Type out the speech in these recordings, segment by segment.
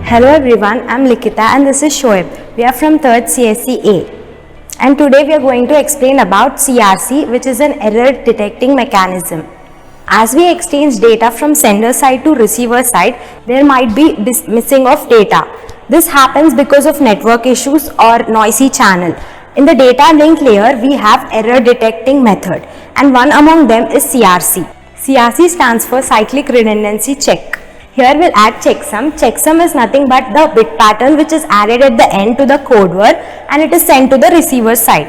Hello everyone, I am Likita and this is Shoaib. We are from 3rd CSE A. And today we are going to explain about CRC, which is an error detecting mechanism. As we exchange data from sender side to receiver side, there might be missing of data. This happens because of network issues or noisy channel. In the data link layer, we have error detecting method and one among them is CRC. CRC stands for cyclic redundancy check. Here we'll add checksum. Checksum is nothing but the bit pattern which is added at the end to the code word and it is sent to the receiver side.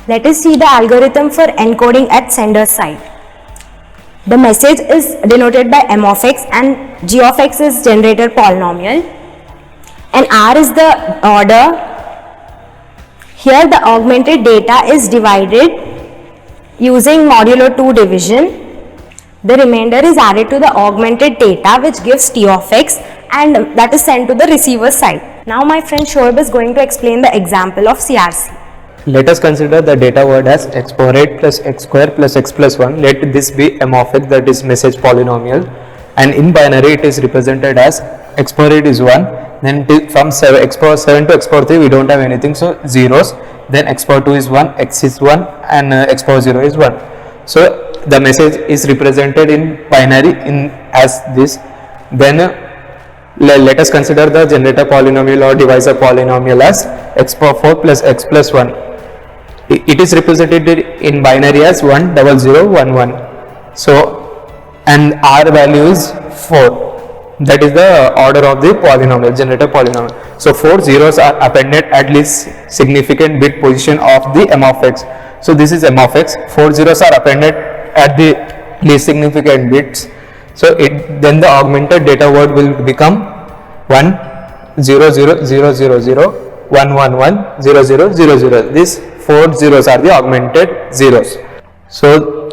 Let us see the algorithm for encoding at sender side. The message is denoted by m of x and g of x is generator polynomial and r is the order. Here the augmented data is divided using modulo 2 division. The remainder is added to the augmented data which gives t of x and that is sent to the receiver side. Now my friend Shoaib is going to explain the example of CRC. Let us consider the data word as x power 8 plus x square plus x plus 1. Let this be m of x, that is message polynomial, and in binary it is represented as x power 8 is 1, then from x power 7 to x power 3 we don't have anything, so zeros, then x power 2 is 1, x is 1 and x power 0 is 1. So the message is represented in binary as this. Then let us consider the generator polynomial or divisor polynomial as x power 4 plus x plus 1. It is represented in binary as 1 0 0 1 1. So and r value is 4. That is the order of the polynomial, generator polynomial. So 4 zeros are appended at least significant bit position of the m of x. So this is m of x. 4 zeros are appended at the least significant bits. So then the augmented data word will become 1 0 0 0 0 0 1 1 1 0 0 0 0. These 4 zeros are the augmented zeros. So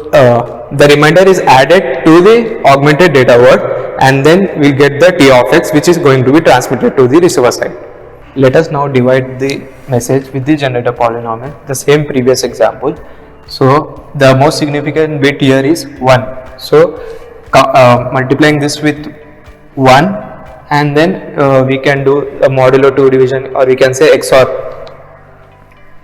the remainder is added to the augmented data word and then we get the t of x which is going to be transmitted to the receiver side. Let us now divide the message with the generator polynomial, the same previous example. So the most significant bit here is 1. So multiplying this with 1 and then we can do a modulo 2 division, or we can say XOR.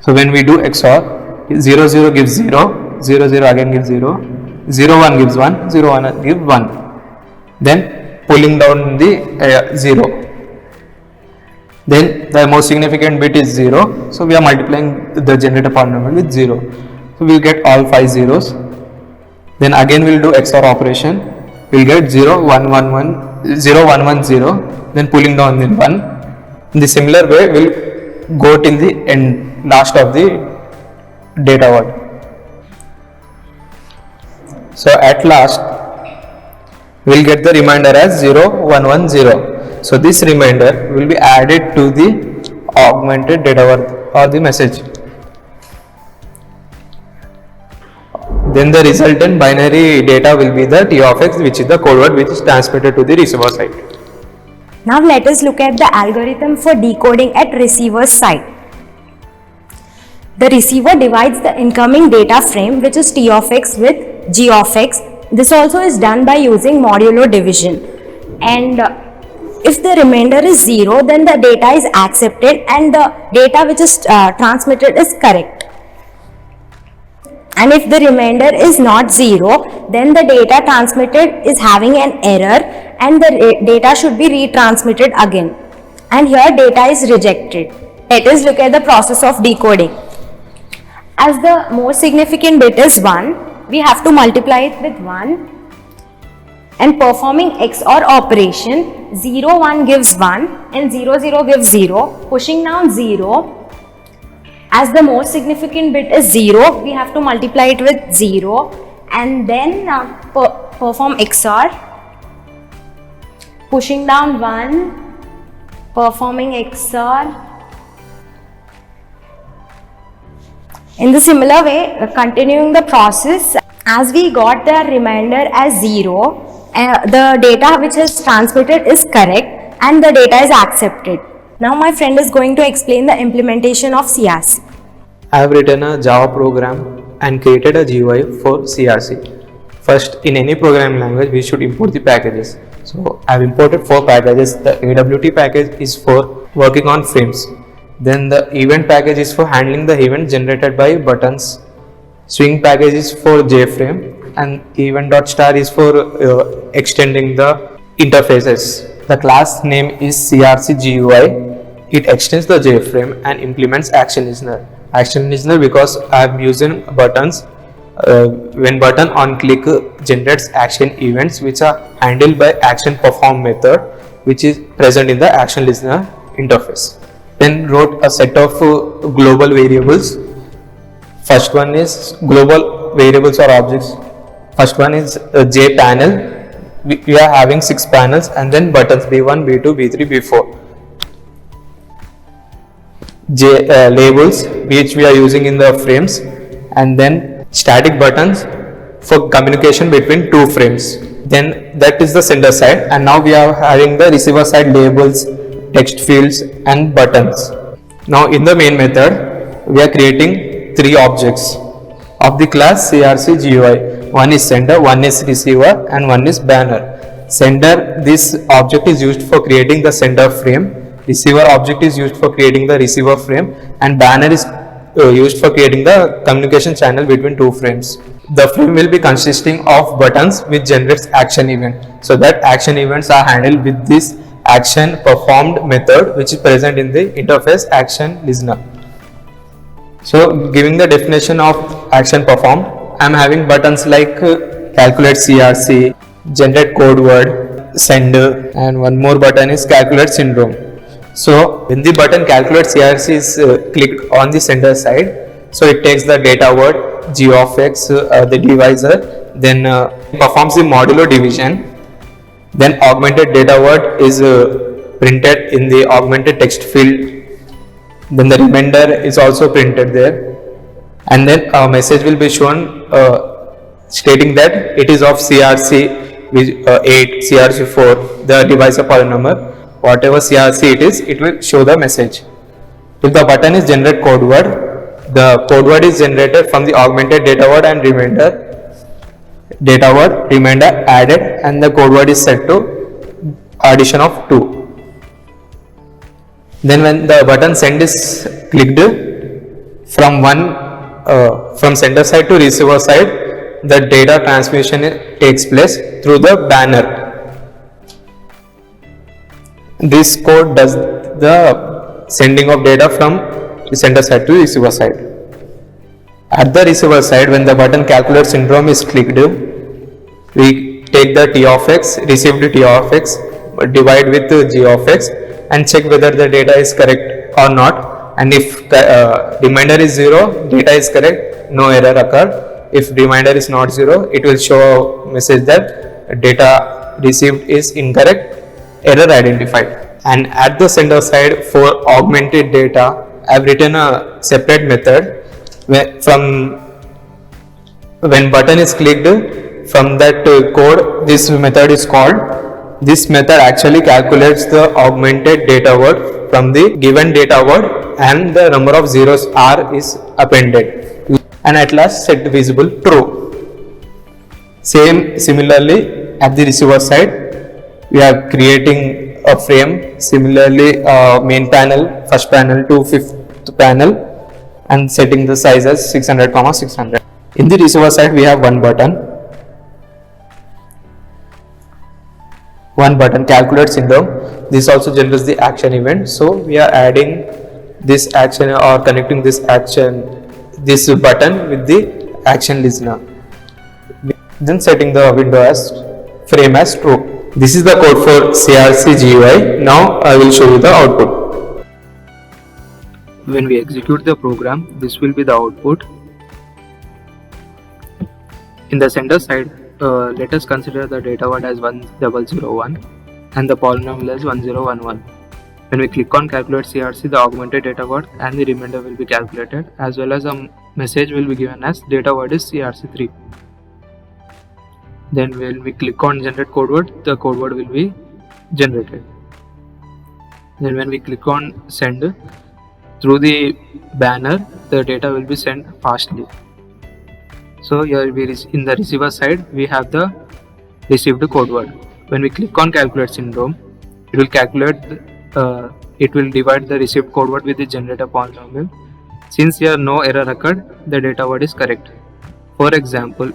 So when we do XOR, 0 0 gives 0, 0 0 again gives 0, 0 1 gives 1, 0 1 gives 1. Then pulling down the 0. Then the most significant bit is 0. So we are multiplying the generator polynomial with 0. So we will get all 5 zeros. Then again we will do XOR operation. We will get 0 1 1 1 0 1 1 0. Then pulling down the 1. In the similar way we will go till the end, last of the data word. So at last we will get the remainder as 0 1 1 0. So this remainder will be added to the augmented data word or the message. Then the resultant binary data will be the t of x, which is the code word which is transmitted to the receiver side. Now let us look at the algorithm for decoding at receiver side. The receiver divides the incoming data frame which is t of x with g of x. This also is done by using modulo division. And if the remainder is 0, then the data is accepted and the data which is transmitted is correct. And if the remainder is not 0, then the data transmitted is having an error and the data should be retransmitted again. And here data is rejected. Let us look at the process of decoding. As the most significant bit is 1, we have to multiply it with 1 and performing XOR operation, 0 1 gives 1 and 0 0 gives 0, pushing down 0. As the most significant bit is 0, we have to multiply it with 0 and then perform XOR, pushing down 1, performing XOR. In the similar way, continuing the process, as we got the remainder as 0, the data which is transmitted is correct and the data is accepted. Now my friend is going to explain the implementation of CRC. I have written a Java program and created a GUI for CRC. First, in any programming language, we should import the packages. So I've imported 4 packages. The AWT package is for working on frames. Then the event package is for handling the event generated by buttons. Swing package is for JFrame, and event.star is for extending the interfaces. The class name is CRC GUI. It extends the JFrame and implements action listener. Action listener because I am using buttons. When button on click generates action events which are handled by action perform method, which is present in the action listener interface. Then wrote a set of global variables. First one is global variables or objects. First one is J panel. We are having 6 panels, and then buttons B1, B2, B3, B4. J labels which we are using in the frames, and then static buttons for communication between 2 frames. Then that is the sender side, and now we are having the receiver side labels, text fields and buttons. Now in the main method we are creating 3 objects of the class CRC GUI. One is sender, one is receiver, and one is banner. Sender, this object is used for creating the sender frame. Receiver object is used for creating the receiver frame, and banner is used for creating the communication channel between 2 frames. The frame will be consisting of buttons which generates action event. So that action events are handled with this action performed method which is present in the interface action listener. So giving the definition of action performed, I am having buttons like calculate CRC, generate code word, sender, and one more button is calculate syndrome. So when the button calculate CRC is clicked on the sender side, so it takes the data word g of x, the divisor, then performs the modulo division, then augmented data word is printed in the augmented text field, then the remainder is also printed there, and then a message will be shown stating that it is of CRC with 8, CRC 4, the divisor polynomial. Whatever CRC it will show the message. If the button is generate code word, the code word is generated from the augmented data word and remainder. Data word, remainder added, and the code word is set to addition of 2. Then when the button send is clicked from sender side to receiver side, the data transmission takes place through the banner. This code does the sending of data from the sender side to receiver side. At the receiver side, when the button calculate syndrome is clicked, we take the t of x, received t of x, divide with g of x, and check whether the data is correct or not. And if remainder is 0, data is correct, no error occur. If remainder is not 0, it will show a message that data received is incorrect, error identified. And at the sender side, for augmented data, I have written a separate method when button is clicked, from that code this method is called. This method actually calculates the augmented data word from the given data word, and the number of zeros r is appended, and at last set visible true. Similarly at the receiver side, we are creating a frame. Similarly, main panel, first panel to fifth panel, and setting the size as 600, 600. In the receiver side, we have one button calculate syndrome. This also generates the action event. So we are adding this action or connecting this button with the action listener. Then setting the window as frame as true. This is the code for CRC GUI. Now I will show you the output. When we execute the program, this will be the output. In the sender side, let us consider the data word as 1001 and the polynomial as 1011. When we click on calculate CRC, the augmented data word and the remainder will be calculated, as well as a message will be given as data word is CRC3. Then when we click on generate code word, the code word will be generated. Then when we click on send, through the banner, the data will be sent fastly. So here in the receiver side, we have the received code word. When we click on calculate syndrome, it will it will divide the received code word with the generator polynomial. Since here no error occurred, the data word is correct. For example,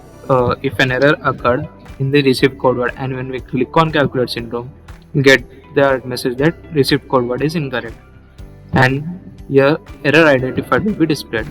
if an error occurred in the received code word and when we click on calculate syndrome, we get the message that received code word is incorrect and here error identified will be displayed.